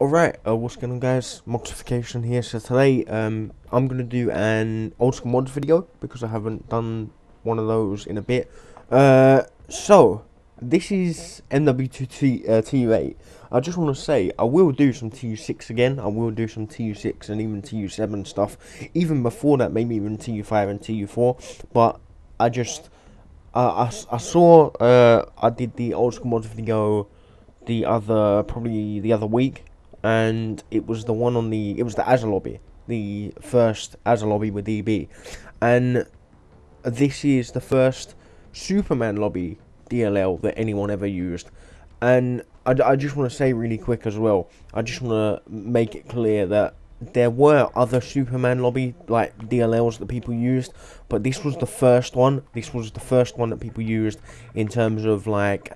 Alright, what's going on guys, Moxification here. So today, I'm going to do an old school mods video, because I haven't done one of those in a bit. So, this is MW2 TU8. I just want to say, I will do some TU6 again, I will do some TU6 and even TU7 stuff, even before that, maybe even TU5 and TU4, but I just, I saw, I did the old school mods video probably the other week, and it was the one on it was the Azure lobby, the first Azure lobby with EB, and this is the first Superman lobby DLL that anyone ever used. And I just want to say really quick as well, I just want to make it clear that there were other Superman lobby like DLLs that people used, but this was the first one. This was the first one that people used in terms of like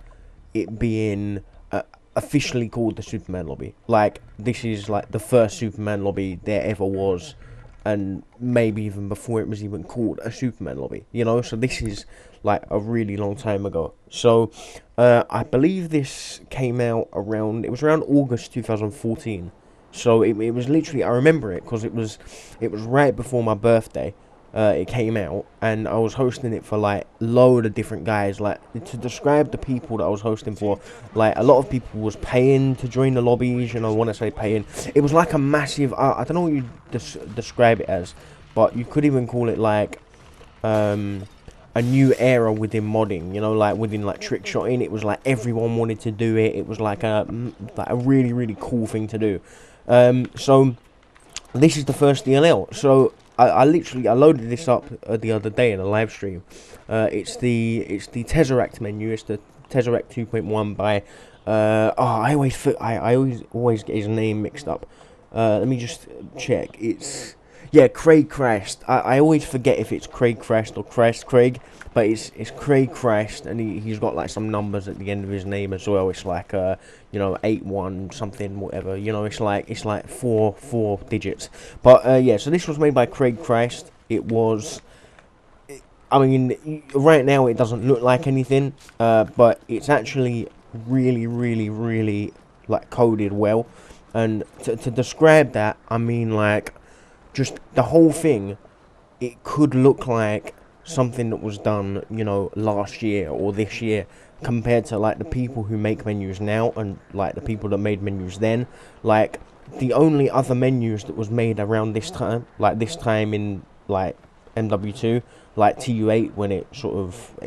it being officially called the Superman lobby. Like, this is like the first Superman lobby there ever was, and maybe even before it was even called a Superman lobby, you know. So this is like a really long time ago. So I believe this came out around, it was around August 2014. So it was literally, I remember it because it was right before my birthday. It came out, and I was hosting it for like load of different guys. Like, to describe the people that I was hosting for, like a lot of people was paying to join the lobbies. You know, when I say paying, it was like a massive, I don't know what you describe it as, but you could even call it like a new era within modding. You know, like within like trick shotting, it was like everyone wanted to do it. It was like a really cool thing to do. So this is the first DLL. So I loaded this up the other day in a live stream. It's the Tesseract menu. It's the Tesseract 2.1 by I always get his name mixed up. Let me just check. It's Craig Christ. I always forget if it's Craig Christ or Craig, but it's Craig Christ, and he's got like some numbers at the end of his name as well. It's like 81 something, whatever. You know, it's like four digits. But yeah, so this was made by Craig Christ. It was, I mean, right now it doesn't look like anything, but it's actually really like coded well. And to describe that, I mean, like, just the whole thing, it could look like something that was done, you know, last year or this year, compared to like the people who make menus now and like the people that made menus then. Like, the only other menus that was made around this time, like this time in like MW2, like TU8, when it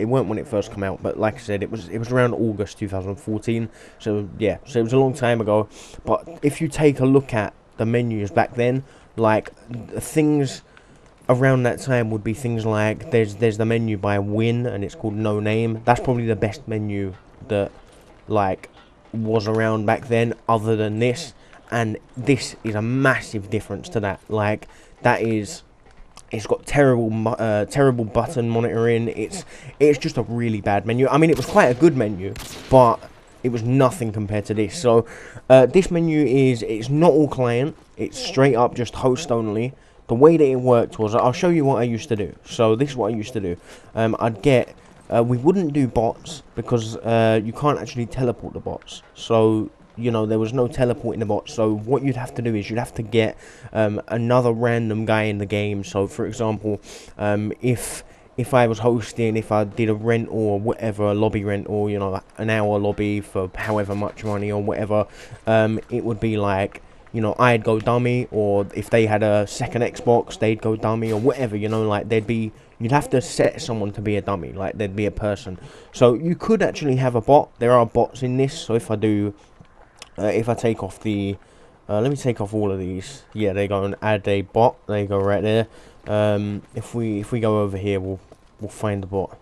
weren't when it first came out, but like I said, it was around August 2014. So yeah, so it was a long time ago. But if you take a look at the menus back then, like, things around that time would be things like there's the menu by Win, and it's called No Name. That's probably the best menu that like was around back then, other than this. And this is a massive difference to that. Like, it's got terrible button monitoring. It's just a really bad menu. I mean, it was quite a good menu, but it was nothing compared to this. So this menu it's not all client. It's straight up just host only. The way that it worked was, I'll show you what I used to do. So this is what I used to do. I'd get, we wouldn't do bots, because you can't actually teleport the bots. So, you know, there was no teleporting the bots. So what you'd have to do is you'd have to get another random guy in the game. So for example, if I was hosting, if I did a rent or whatever, a lobby rent, or, you know, like an hour lobby for however much money or whatever, it would be like, you know, I'd go dummy, or if they had a second Xbox, they'd go dummy, or whatever, you know, like you'd have to set someone to be a dummy, like there'd be a person. So you could actually have a bot. There are bots in this. So if I do, if I take off the, let me take off all of these. Yeah, they go and add a bot. There you go, right there. If we go over here, we'll find the bot.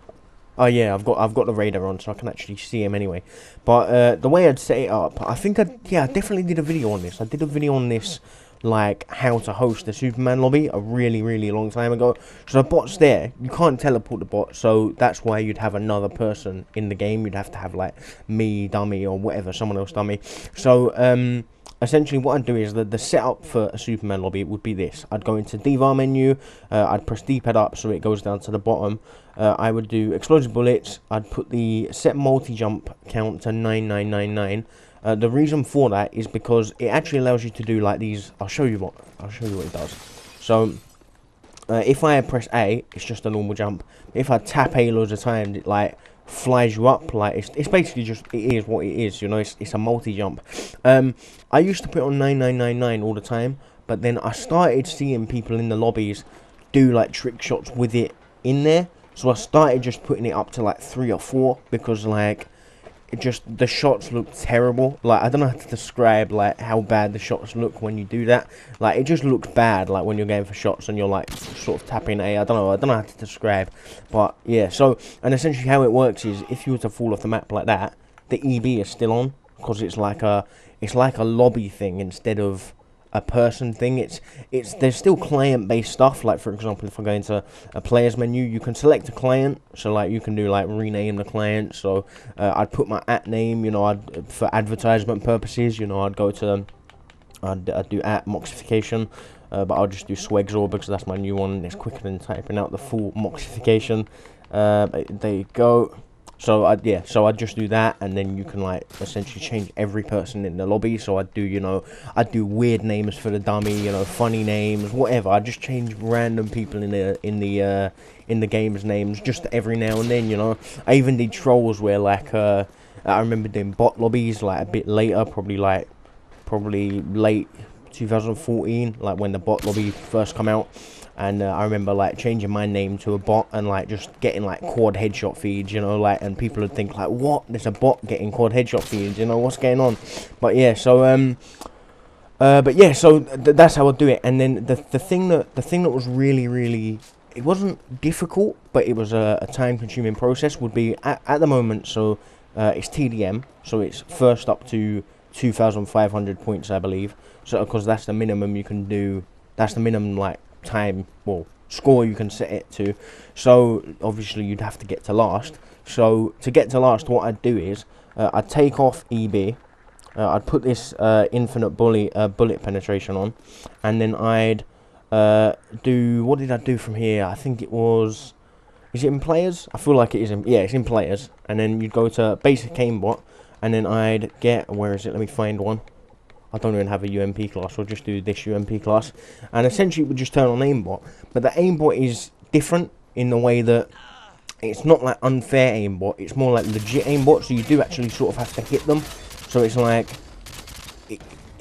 Oh yeah, I've got the radar on, so I can actually see him anyway. But the way I'd set it up, I think I definitely did a video on this. I did a video on this, like how to host a Superman lobby, a really long time ago. So the bot's there. You can't teleport the bot, so that's why you'd have another person in the game. You'd have to have like me dummy or whatever, someone else dummy. So essentially what I'd do is the setup for a Superman lobby would be this. I'd go into DVAR menu, I'd press D-pad up so it goes down to the bottom. I would do explosive bullets. I'd put the set multi-jump count to 9999. The reason for that is because it actually allows you to do like these. I'll show you what it does. So if I press A, it's just a normal jump. If I tap A loads of times, it like flies you up. Like it's basically just, it is what it is, you know. It's a multi jump. I used to put it on 9999 all the time, but then I started seeing people in the lobbies do like trick shots with it in there, so I started just putting it up to like 3 or 4, because like it just, the shots look terrible. Like, I don't know how to describe like how bad the shots look when you do that. Like, it just looks bad, like when you're going for shots and you're like sort of tapping A. I don't know how to describe, but yeah. So, and essentially how it works is, if you were to fall off the map like that, the EB is still on, because it's like a lobby thing instead of a person thing. There's still client-based stuff. Like, for example, if I go into a player's menu, you can select a client, so like you can do like rename the client. So I'd put my @name, you know, for advertisement purposes, you know, I'd go to I'd do @moxification, but I'll just do Swegzor because that's my new one. It's quicker than typing out the full moxification. There you go. So I'd just do that, and then you can like essentially change every person in the lobby. So I'd do, you know, I'd do weird names for the dummy, you know, funny names, whatever. I'd just change random people in the game's names just every now and then, you know. I even did trolls where like I remember doing bot lobbies like a bit later, probably late 2014, like when the bot lobby first come out. And I remember like changing my name to a bot and like just getting like quad headshot feeds, you know, like, and people would think like, what? There's a bot getting quad headshot feeds, you know, what's going on? But yeah, so that's how I do it. And then the thing that was really, it wasn't difficult, but it was a time-consuming process, would be at the moment. So it's TDM, so it's first up to 2,500 points, I believe. So because that's the minimum you can do. That's the minimum like time, well, score you can set it to. So obviously you'd have to get to last. So to get to last, what I'd do is I'd take off EB. I'd put this infinite bullet penetration on, and then I'd do, what did I do from here? I think it was, is it in players? I feel like it is in, yeah, it's in players. And then you'd go to basic aimbot, and then I'd get, where is it? Let me find one. I don't even have a UMP class, so I'll just do this UMP class. And essentially it would just turn on aimbot. But the aimbot is different in the way that it's not like unfair aimbot, it's more like legit aimbot, so you do actually sort of have to hit them. So it's like,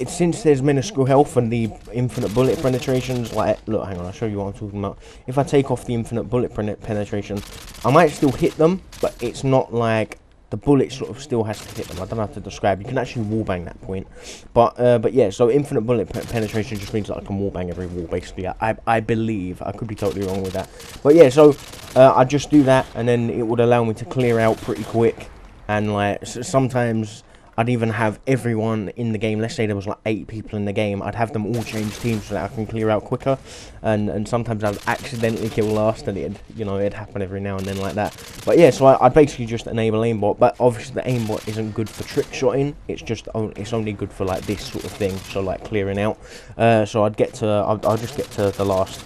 since there's minuscule health and the infinite bullet penetrations, like, look, hang on, I'll show you what I'm talking about. If I take off the infinite bullet penetration, I might still hit them, but it's not like, the bullet sort of still has to hit them. I don't know how to describe. You can actually wallbang that point, but yeah. So infinite bullet penetration just means that I can wallbang every wall, basically. I believe. I could be totally wrong with that, but yeah. So I just do that, and then it would allow me to clear out pretty quick. And like sometimes I'd even have everyone in the game. Let's say there was like 8 people in the game. I'd have them all change teams so that I can clear out quicker. And sometimes I'd accidentally kill last, and it'd happen every now and then like that. But yeah, so I'd basically just enable aimbot. But obviously the aimbot isn't good for trick shotting. It's just it's only good for like this sort of thing. So like clearing out. So I'll just get to the last,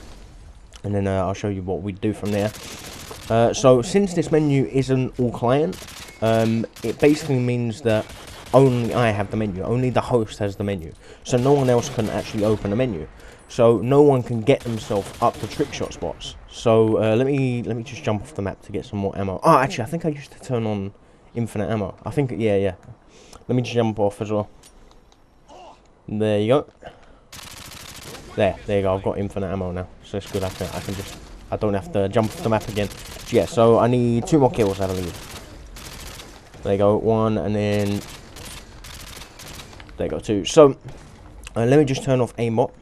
and then I'll show you what we do from there. So since this menu isn't all client, it basically means that only I have the menu, only the host has the menu, so no one else can actually open the menu, so no one can get themselves up to trick shot spots. So let me just jump off the map to get some more ammo. Oh, actually I think I used to turn on infinite ammo. I think, yeah. Let me just jump off as well. There you go. There you go. I've got infinite ammo now, so it's good. I don't have to jump off the map again. So yeah, so I need 2 more kills, I believe. There you go, 1, and then there you go, 2. So let me just turn off aimbot.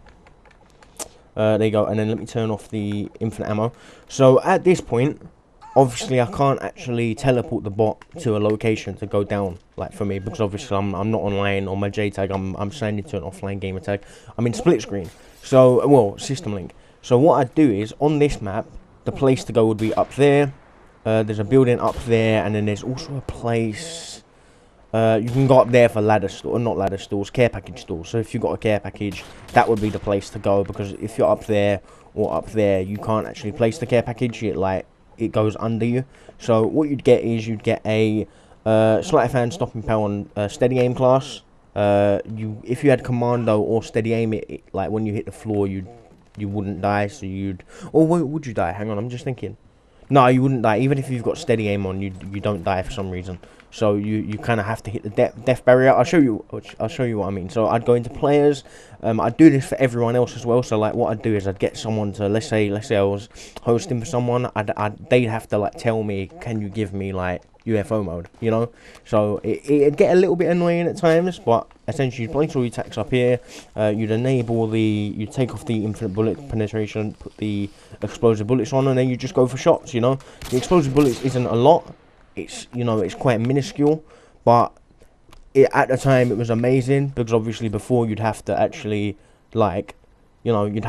There you go, and then let me turn off the infinite ammo. So at this point, obviously I can't actually teleport the bot to a location to go down, like for me, because obviously I'm not online on my JTAG. I'm signing to an offline gamer tag. I'm in split screen. So, well, system link. So what I'd do is, on this map, the place to go would be up there. There's a building up there, and then there's also a place. You can go up there for ladder store, not ladder stores, care package stores. So if you've got a care package, that would be the place to go, because if you're up there or up there, you can't actually place the care package. It goes under you. So what you'd get is you'd get a Sleight of hand, stopping power on steady aim class. If you had commando or steady aim, like when you hit the floor, you wouldn't die. So or would you die? Hang on, I'm just thinking. No, you wouldn't die. Even if you've got steady aim on, you don't die for some reason. So you kind of have to hit the death barrier. I'll show you what I mean. So I'd go into players. I'd do this for everyone else as well. So like what I'd do is I'd get someone to let's say I was hosting for someone. They'd have to like tell me, can you give me like UFO mode, you know? So it'd get a little bit annoying at times, but essentially you'd place all your attacks up here. You'd take off the infinite bullet penetration, put the explosive bullets on, and then you just go for shots, you know? The explosive bullets isn't a lot. It's, you know, it's quite minuscule, but at the time it was amazing, because obviously before you'd have to actually like, you know, hit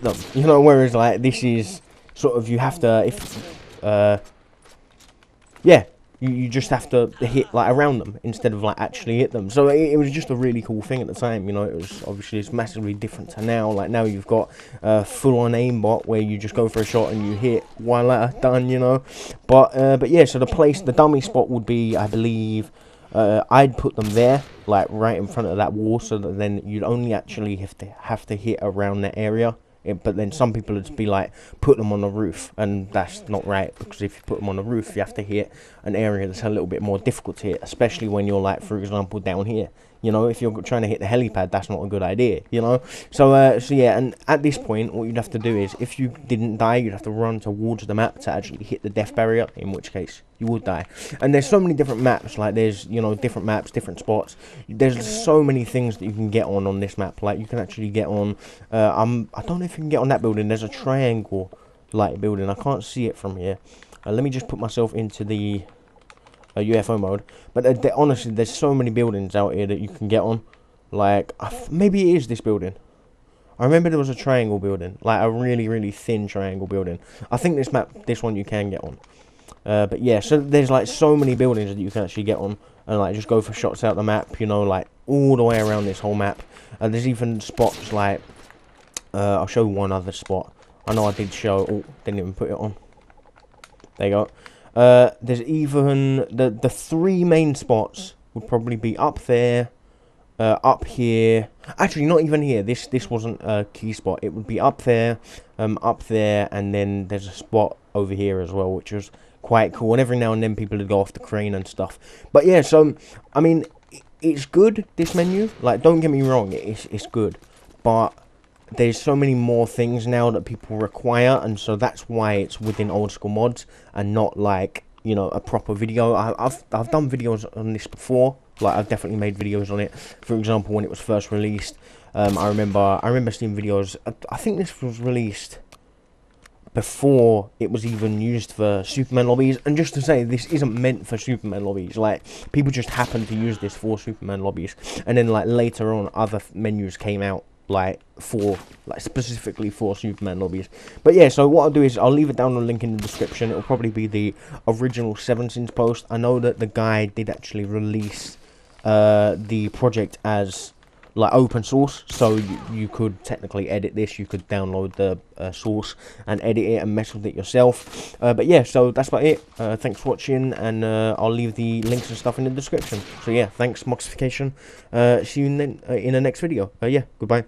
them, you know, whereas like this is sort of, you have to, yeah, you just have to hit like around them instead of like actually hit them. So it was just a really cool thing at the time, you know. It was obviously, it's massively different to now. Like now you've got full on aimbot where you just go for a shot and you hit, voila, done, you know. But yeah, so the dummy spot would be, I believe, I'd put them there, like right in front of that wall, so that then you'd only actually have to hit around that area. But then some people would be like, put them on the roof, and that's not right, because if you put them on the roof, you have to hit an area that's a little bit more difficult to hit, especially when you're like, for example, down here. You know, if you're trying to hit the helipad, that's not a good idea, you know. So yeah, and at this point, what you'd have to do is, if you didn't die, you'd have to run towards the map to actually hit the death barrier, in which case you would die. And there's so many different maps, like there's, you know, different maps, different spots. There's so many things that you can get on this map. Like you can actually get on, I don't know if you can get on that building. There's a triangle like building. I can't see it from here. Let me just put myself into the UFO mode. But honestly, there's so many buildings out here that you can get on. Like, maybe it is this building. I remember there was a triangle building, like a really, really thin triangle building. I think this one you can get on. But yeah, so there's like so many buildings that you can actually get on, and like just go for shots out the map, you know, like all the way around this whole map. And there's even spots like, I'll show one other spot. I know I did show, oh, didn't even put it on. There you go. There's even the three main spots would probably be up there, up here. Actually, not even here. This wasn't a key spot. It would be up there, and then there's a spot over here as well, which was quite cool. And every now and then people would go off the crane and stuff. But yeah, so I mean, it's good, this menu. Like, don't get me wrong, it's good, but there's so many more things now that people require, and so that's why it's within old school mods and not like, you know, a proper video. I've done videos on this before. Like, I've definitely made videos on it. For example, when it was first released, I remember seeing videos. I think this was released before it was even used for Superman lobbies. And just to say, this isn't meant for Superman lobbies. Like, people just happen to use this for Superman lobbies, and then like later on, other menus came out like specifically for Superman lobbies. But yeah, so what I'll do is I'll leave it down the link in the description. It'll probably be the original 7sins post. I know that the guy did actually release the project as like open source, so you could technically edit this. You could download the source and edit it and mess with it yourself. But yeah, so that's about it. Thanks for watching, and I'll leave the links and stuff in the description. So yeah, thanks Moxification. See you in the next video. Yeah, goodbye.